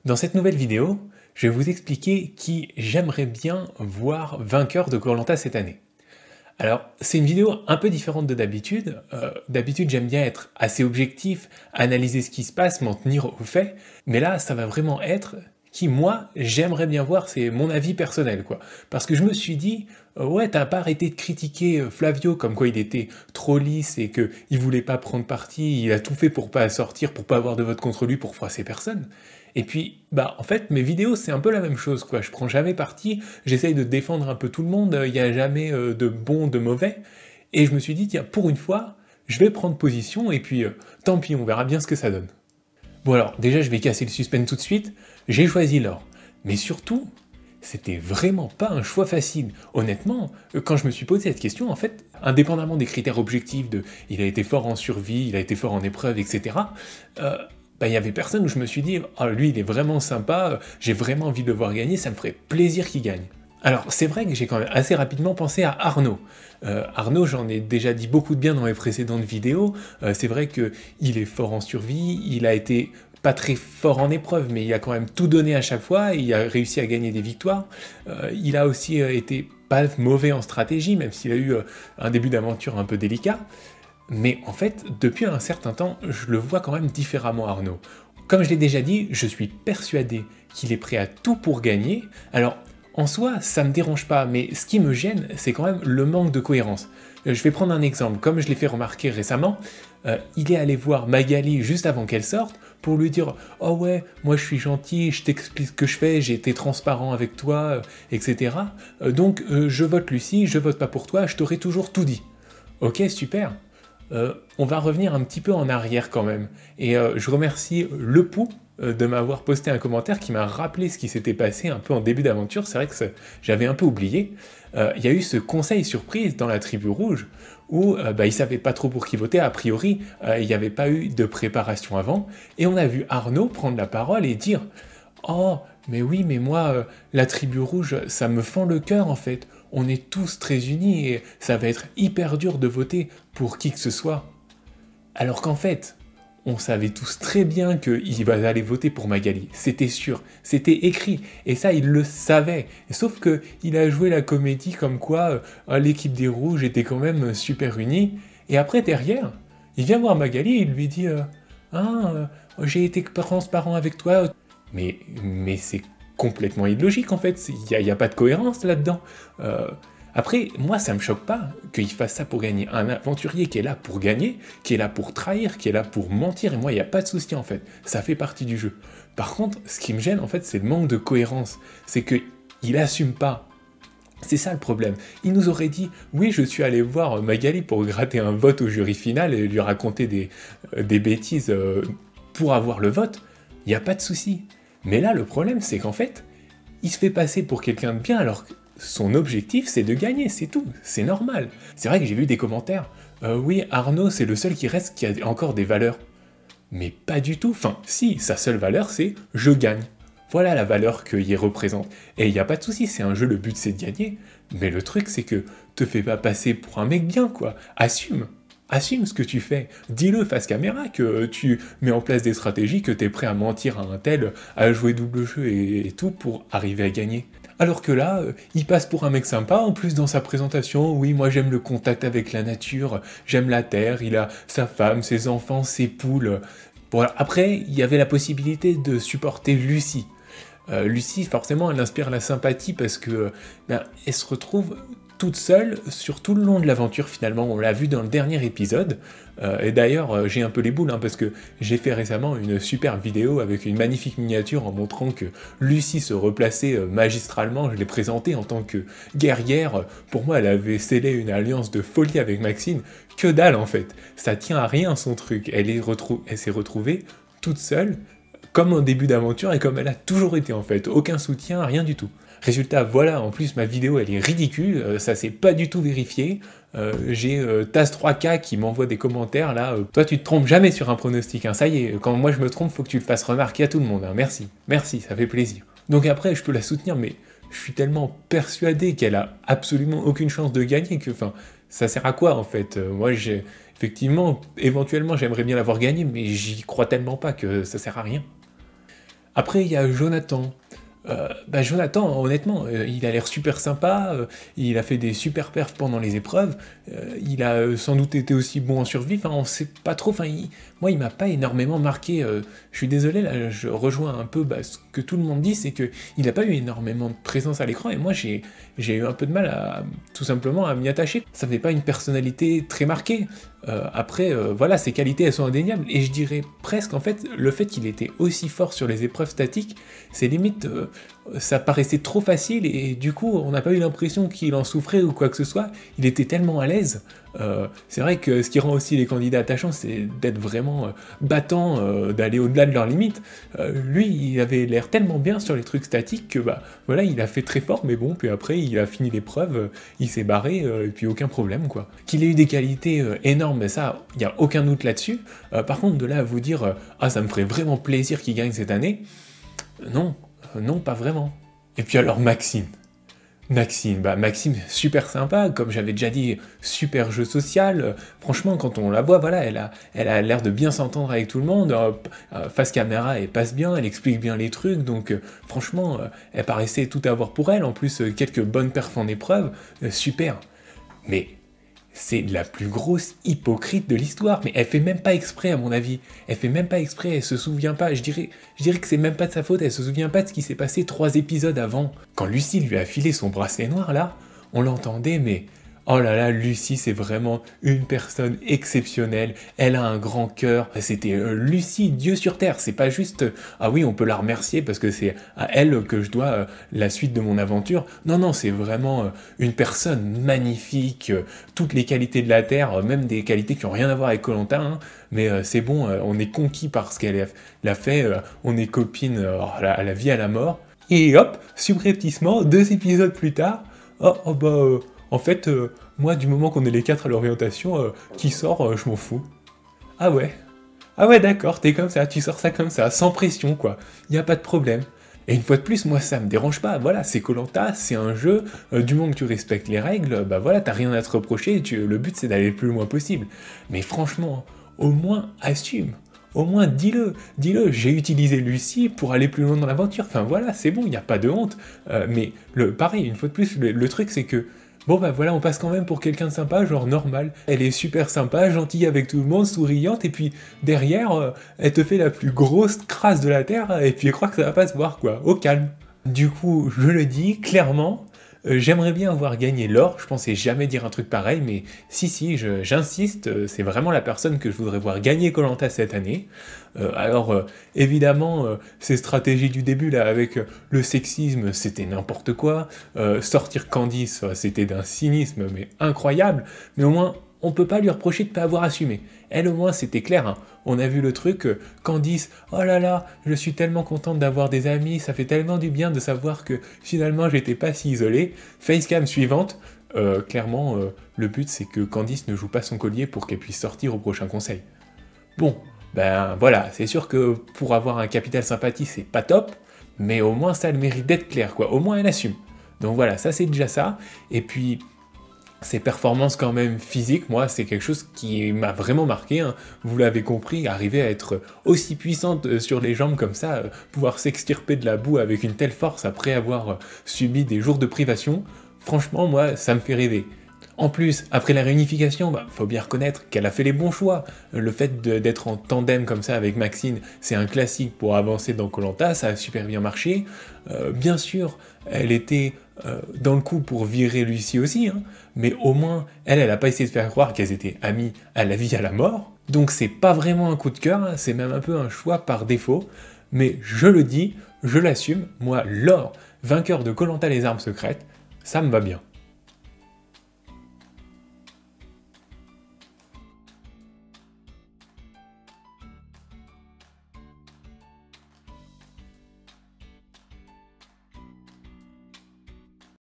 Dans cette nouvelle vidéo, je vais vous expliquer qui j'aimerais bien voir vainqueur de koh cette année. Alors, c'est une vidéo un peu différente de d'habitude. D'habitude, j'aime bien être assez objectif, analyser ce qui se passe, m'en tenir aux faits. Mais là, ça va vraiment être qui, moi, j'aimerais bien voir, c'est mon avis personnel, quoi. Parce que je me suis dit, ouais, t'as pas arrêté de critiquer Flavio, comme quoi il était trop lisse et qu'il voulait pas prendre parti, il a tout fait pour pas sortir, pour pas avoir de vote contre lui, pour froisser personne. Et puis, en fait, mes vidéos, c'est un peu la même chose, quoi. Je prends jamais parti, j'essaye de défendre un peu tout le monde, il n'y a jamais de bon, de mauvais. Et je me suis dit, tiens, pour une fois, je vais prendre position, et puis, tant pis, on verra bien ce que ça donne. Bon alors, déjà, je vais casser le suspense tout de suite, j'ai choisi l'or. Mais surtout, c'était vraiment pas un choix facile. Honnêtement, quand je me suis posé cette question, en fait, indépendamment des critères objectifs de « il a été fort en survie, il a été fort en épreuve, etc. », il y avait personne où je me suis dit « ah, lui, il est vraiment sympa, j'ai vraiment envie de le voir gagner, ça me ferait plaisir qu'il gagne ». Alors, c'est vrai que j'ai quand même assez rapidement pensé à Arnaud. Arnaud, j'en ai déjà dit beaucoup de bien dans mes précédentes vidéos. C'est vrai qu'il est fort en survie, il a été pas très fort en épreuve, mais il a quand même tout donné à chaque fois, et il a réussi à gagner des victoires. Il a aussi été pas mauvais en stratégie, même s'il a eu un début d'aventure un peu délicat. Mais en fait, depuis un certain temps, je le vois quand même différemment, Arnaud. Comme je l'ai déjà dit, je suis persuadé qu'il est prêt à tout pour gagner. Alors, en soi, ça me dérange pas, mais ce qui me gêne, c'est quand même le manque de cohérence. Je vais prendre un exemple, comme je l'ai fait remarquer récemment, il est allé voir Magali juste avant qu'elle sorte pour lui dire « Oh ouais, moi je suis gentil, je t'explique ce que je fais, j'ai été transparent avec toi, etc. Donc je vote Lucie, je vote pas pour toi, je t'aurai toujours tout dit. » Ok, super. On va revenir un petit peu en arrière quand même. Et je remercie Le Pou de m'avoir posté un commentaire qui m'a rappelé ce qui s'était passé un peu en début d'aventure. C'est vrai que j'avais un peu oublié. Il y a eu ce conseil surprise dans la tribu rouge où ils savaient pas trop pour qui voter. A priori, il n'y avait pas eu de préparation avant. Et on a vu Arnaud prendre la parole et dire « Oh, mais oui, mais moi, la tribu rouge, ça me fend le cœur en fait. On est tous très unis et ça va être hyper dur de voter pour qui que ce soit. » Alors qu'en fait, on savait tous très bien qu'il va aller voter pour Magali, c'était sûr, c'était écrit, et ça il le savait, sauf qu'il a joué la comédie comme quoi l'équipe des Rouges était quand même super unie, et après derrière, il vient voir Magali et il lui dit « Ah, j'ai été transparent avec toi », mais c'est complètement illogique en fait, il n'y a pas de cohérence là-dedans. Après, moi, ça me choque pas qu'il fasse ça pour gagner. Un aventurier qui est là pour gagner, qui est là pour trahir, qui est là pour mentir, et moi, il n'y a pas de souci, en fait. Ça fait partie du jeu. Par contre, ce qui me gêne, en fait, c'est le manque de cohérence. C'est qu'il assume pas. C'est ça le problème. Il nous aurait dit « Oui, je suis allé voir Magali pour gratter un vote au jury final et lui raconter des bêtises pour avoir le vote. » Il n'y a pas de souci. Mais là, le problème, c'est qu'en fait, il se fait passer pour quelqu'un de bien alors que son objectif, c'est de gagner, c'est tout, c'est normal. C'est vrai que j'ai vu des commentaires, oui, Arnaud, c'est le seul qui reste qui a encore des valeurs. Mais pas du tout, enfin, si, sa seule valeur, c'est « je gagne ». Voilà la valeur qu'il représente. Et il n'y a pas de souci, c'est un jeu, le but c'est de gagner. Mais le truc, c'est que te fais pas passer pour un mec bien, quoi. Assume. Assume ce que tu fais. Dis-le face caméra que tu mets en place des stratégies, que tu es prêt à mentir à un tel, à jouer double jeu et tout pour arriver à gagner. Alors que là, il passe pour un mec sympa, en plus dans sa présentation, oui, moi j'aime le contact avec la nature, j'aime la terre, il a sa femme, ses enfants, ses poules. Bon, alors, après, il y avait la possibilité de supporter Lucie. Lucie, forcément, elle inspire la sympathie parce que elle se retrouve toute seule sur tout le long de l'aventure finalement, on l'a vu dans le dernier épisode, et d'ailleurs j'ai un peu les boules parce que j'ai fait récemment une super vidéo avec une magnifique miniature en montrant que Lucie se replaçait magistralement, je l'ai présentée en tant que guerrière, pour moi elle avait scellé une alliance de folie avec Maxine, que dalle en fait, ça tient à rien son truc, elle s'est retrouvée toute seule, comme en début d'aventure et comme elle a toujours été en fait, aucun soutien, rien du tout. Résultat, voilà, en plus ma vidéo elle est ridicule, ça s'est pas du tout vérifié, j'ai Taz3K qui m'envoie des commentaires là, toi tu te trompes jamais sur un pronostic, hein, ça y est, quand moi je me trompe, faut que tu le fasses remarquer à tout le monde, hein, merci, ça fait plaisir. Donc après je peux la soutenir, mais je suis tellement persuadé qu'elle a absolument aucune chance de gagner que, enfin, ça sert à quoi en fait? Moi effectivement, éventuellement j'aimerais bien l'avoir gagné, mais j'y crois tellement pas que ça sert à rien. Après, il y a Jonathan. Jonathan, honnêtement, il a l'air super sympa, il a fait des super perfs pendant les épreuves, il a sans doute été aussi bon en survie, enfin on sait pas trop, moi il m'a pas énormément marqué, je suis désolé là, je rejoins un peu ce que tout le monde dit, c'est que il a pas eu énormément de présence à l'écran, et moi j'ai eu un peu de mal à, tout simplement, à m'y attacher, ça fait pas une personnalité très marquée. Après, voilà, ses qualités elles sont indéniables, et je dirais presque en fait, le fait qu'il était aussi fort sur les épreuves statiques, c'est limite, ça paraissait trop facile, et du coup on n'a pas eu l'impression qu'il en souffrait ou quoi que ce soit, il était tellement à l'aise. C'est vrai que ce qui rend aussi les candidats attachants, c'est d'être vraiment battants, d'aller au-delà de leurs limites. Lui, il avait l'air tellement bien sur les trucs statiques que voilà, il a fait très fort, mais bon, puis après il a fini l'épreuve, il s'est barré, et puis aucun problème quoi. Qu'il ait eu des qualités énormes, mais ça, il n'y a aucun doute là-dessus. Par contre, de là à vous dire ah ça me ferait vraiment plaisir qu'il gagne cette année, non, non pas vraiment. Et puis alors Maxime, super sympa, comme j'avais déjà dit, super jeu social. Franchement, quand on la voit, voilà, elle a l'air de bien s'entendre avec tout le monde. Face caméra, elle passe bien, elle explique bien les trucs, donc franchement, elle paraissait tout avoir pour elle. En plus, quelques bonnes perfs en épreuve, super. Mais c'est la plus grosse hypocrite de l'histoire, mais elle fait même pas exprès à mon avis, elle fait même pas exprès, elle se souvient pas, je dirais que c'est même pas de sa faute, elle se souvient pas de ce qui s'est passé 3 épisodes avant. Quand Lucie lui a filé son bracelet noir là, on l'entendait mais... Oh là là, Lucie, c'est vraiment une personne exceptionnelle, elle a un grand cœur, c'était Lucie, Dieu sur Terre, c'est pas juste, ah oui, on peut la remercier parce que c'est à elle que je dois la suite de mon aventure, non, non, c'est vraiment une personne magnifique, toutes les qualités de la Terre, même des qualités qui n'ont rien à voir avec Koh-Lanta, hein, mais c'est bon, on est conquis par ce qu'elle a fait, on est copines à la vie, à la mort, et hop, subrepticement, 2 épisodes plus tard, en fait, moi, du moment qu'on est les 4 à l'orientation, qui sort, je m'en fous. Ah ouais, d'accord, t'es comme ça, tu sors ça comme ça, sans pression, quoi. Y a pas de problème. Et une fois de plus, moi, ça me dérange pas. Voilà, c'est Koh-Lanta, c'est un jeu, du moment que tu respectes les règles, voilà, t'as rien à te reprocher, le but, c'est d'aller le plus loin possible. Mais franchement, au moins, assume. Au moins, dis-le, j'ai utilisé Lucie pour aller plus loin dans l'aventure. Enfin, voilà, c'est bon, il n'y a pas de honte. Mais, pareil, une fois de plus, le truc, c'est que bon voilà, on passe quand même pour quelqu'un de sympa, genre normal. Elle est super sympa, gentille avec tout le monde, souriante, et puis derrière, elle te fait la plus grosse crasse de la Terre, et puis elle croit que ça va pas se voir, quoi, au calme. Du coup, je le dis clairement, j'aimerais bien avoir gagné l'or, je pensais jamais dire un truc pareil, mais si, j'insiste, c'est vraiment la personne que je voudrais voir gagner Koh-Lanta cette année. Évidemment, ces stratégies du début, là, avec le sexisme, c'était n'importe quoi, sortir Candice, c'était d'un cynisme, mais incroyable, mais au moins, on peut pas lui reprocher de pas avoir assumé. Elle, au moins, c'était clair, hein. On a vu le truc, Candice, oh là là, je suis tellement contente d'avoir des amis, ça fait tellement du bien de savoir que finalement j'étais pas si isolée. Facecam suivante, clairement, le but c'est que Candice ne joue pas son collier pour qu'elle puisse sortir au prochain conseil. Bon, ben voilà, c'est sûr que pour avoir un capital sympathie, c'est pas top, mais au moins ça a le mérite d'être clair, quoi. Au moins elle assume. Donc voilà, ça c'est déjà ça. Et puis, ses performances quand même physiques, moi, c'est quelque chose qui m'a vraiment marqué, hein. Vous l'avez compris, arriver à être aussi puissante sur les jambes comme ça, pouvoir s'extirper de la boue avec une telle force après avoir subi des jours de privation, franchement, moi, ça me fait rêver. En plus, après la réunification, faut bien reconnaître qu'elle a fait les bons choix. Le fait d'être en tandem comme ça avec Maxine, c'est un classique pour avancer dans Koh-Lanta, ça a super bien marché. Bien sûr, elle était dans le coup pour virer Lucie aussi, hein, mais au moins, elle a pas essayé de faire croire qu'elles étaient amies à la vie, à la mort. Donc c'est pas vraiment un coup de cœur, hein, c'est même un peu un choix par défaut. Mais je le dis, je l'assume, moi, l'or, vainqueur de Koh-Lanta les armes secrètes, ça me va bien.